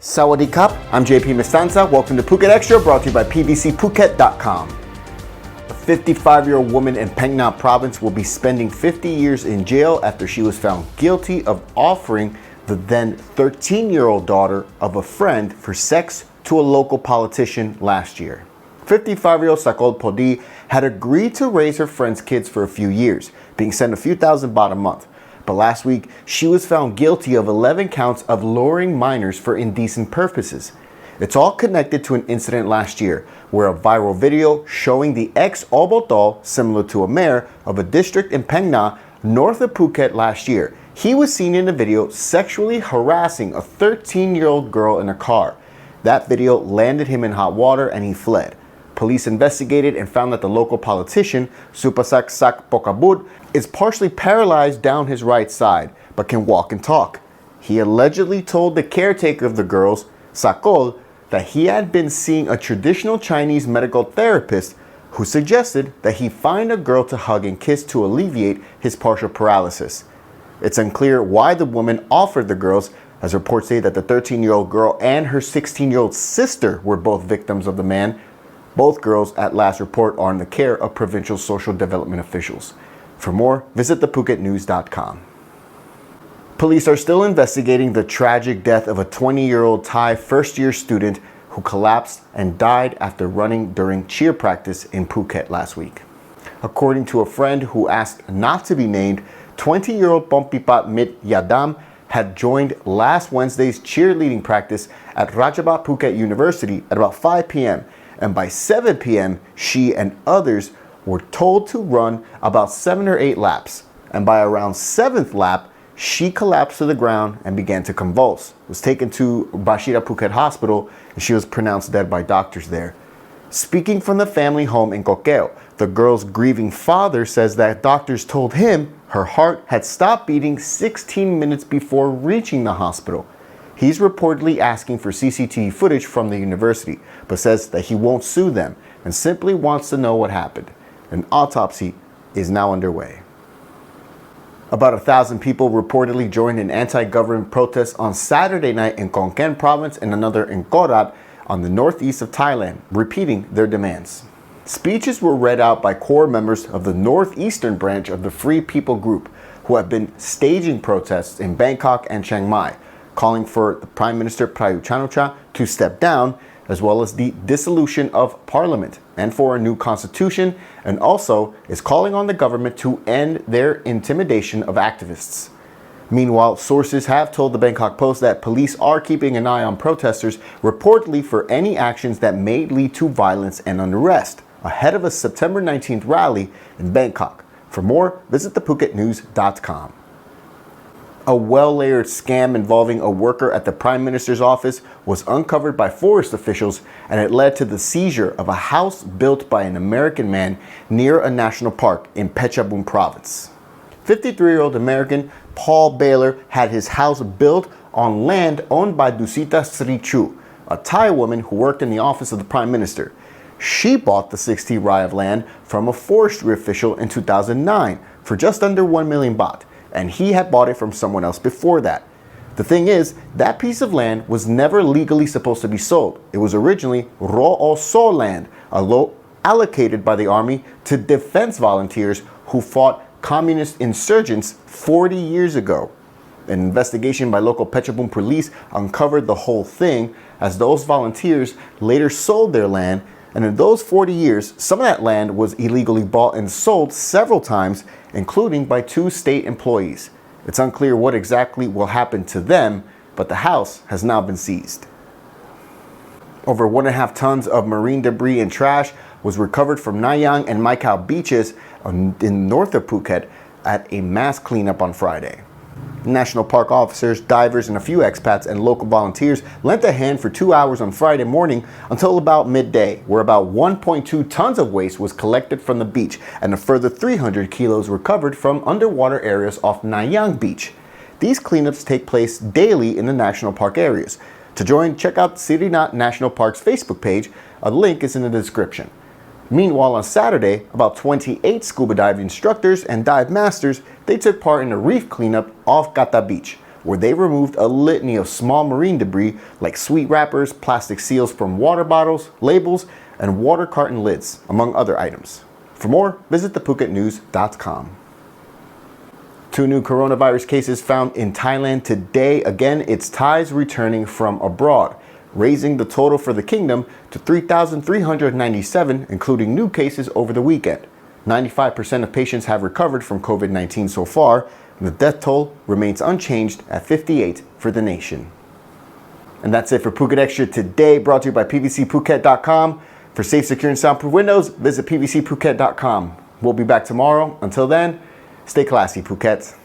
Sawadee Krap, I'm JP Mestanza. Welcome to Phuket Extra, brought to you by pbcphuket.com. A 55-year-old woman in Phang Nga province will be spending 50 years in jail after she was found guilty of offering the then 13-year-old daughter of a friend for sex to a local politician last year. 55-year-old Sakol Podi had agreed to raise her friend's kids for a few years, being sent a few thousand baht a month. But last week, she was found guilty of 11 counts of luring minors for indecent purposes. It's all connected to an incident last year, where a viral video showing the ex-Obotol, similar to a mayor of a district in Phang Nga, north of Phuket last year. He was seen in the video sexually harassing a 13-year-old girl in a car. That video landed him in hot water and he fled. Police investigated and found that the local politician, Supasak Sak Pokabud, is partially paralyzed down his right side, but can walk and talk. He allegedly told the caretaker of the girls, Sakol, that he had been seeing a traditional Chinese medical therapist who suggested that he find a girl to hug and kiss to alleviate his partial paralysis. It's unclear why the woman offered the girls, as reports say that the 13-year-old girl and her 16-year-old sister were both victims of the man. Both girls, at last report, are in the care of provincial social development officials. For more, visit thephuket.news.com. Police are still investigating the tragic death of a 20-year-old Thai first-year student who collapsed and died after running during cheer practice in Phuket last week. According to a friend who asked not to be named, 20-year-old Pompipat Mit Yadam had joined last Wednesday's cheerleading practice at Ratchabat Phuket University at about 5 p.m. and by 7 p.m. she and others were told to run about 7 or 8 laps, and by around 7th lap, she collapsed to the ground and began to convulse. Was taken to Bashira Phuket Hospital, and she was pronounced dead by doctors there. Speaking from the family home in Khon Kaen, the girl's grieving father says that doctors told him her heart had stopped beating 16 minutes before reaching the hospital. He's reportedly asking for CCTV footage from the university, but says that he won't sue them and simply wants to know what happened. An autopsy is now underway. About 1,000 people reportedly joined an anti-government protest on Saturday night in Khon Kaen province and another in Korat on the northeast of Thailand, repeating their demands. Speeches were read out by core members of the northeastern branch of the Free People group, who have been staging protests in Bangkok and Chiang Mai, calling for the Prime Minister Prayut Chan-o-cha to step down, as well as the dissolution of parliament and for a new constitution, and also is calling on the government to end their intimidation of activists. Meanwhile, sources have told the Bangkok Post that police are keeping an eye on protesters, reportedly for any actions that may lead to violence and unrest, ahead of a September 19th rally in Bangkok. For more, visit thephuket.news.com. A well-layered scam involving a worker at the Prime Minister's office was uncovered by forest officials, and it led to the seizure of a house built by an American man near a national park in Phetchabun province. 53-year-old American Paul Baylor had his house built on land owned by Dusita Sri Chu, a Thai woman who worked in the office of the Prime Minister. She bought the 60 rai of land from a forestry official in 2009 for just under 1 million baht. And he had bought it from someone else before that. The thing is, that piece of land was never legally supposed to be sold. It was originally Ro'o So land, a lot allocated by the army to defense volunteers who fought communist insurgents 40 years ago. An investigation by local Phetchabun police uncovered the whole thing, as those volunteers later sold their land, and in those 40 years, some of that land was illegally bought and sold several times, including by 2 state employees. It's unclear what exactly will happen to them, but the house has now been seized. Over 1.5 tons of marine debris and trash was recovered from Nayang and Mai Khao beaches in north of Phuket at a mass cleanup on Friday. National park officers, divers, and a few expats and local volunteers lent a hand for 2 hours on Friday morning until about midday, where about 1.2 tons of waste was collected from the beach and a further 300 kilos recovered from underwater areas off Nayang Beach. These cleanups take place daily in the national park areas. To join, check out Sirinat National Park's Facebook page. A link is in the description. Meanwhile, on Saturday, about 28 scuba dive instructors and dive masters, they took part in a reef cleanup off Kata Beach, where they removed a litany of small marine debris like sweet wrappers, plastic seals from water bottles, labels, and water carton lids, among other items. For more, visit thephuket.news.com. 2 new coronavirus cases found in Thailand today. Again, it's Thais returning from abroad, raising the total for the kingdom to 3,397, including new cases over the weekend. 95% of patients have recovered from COVID-19 so far, and the death toll remains unchanged at 58 for the nation. And that's it for Phuket Extra today, brought to you by pvcphuket.com. For safe, secure, and soundproof windows, visit pvcphuket.com. We'll be back tomorrow. Until then, stay classy, Phuket.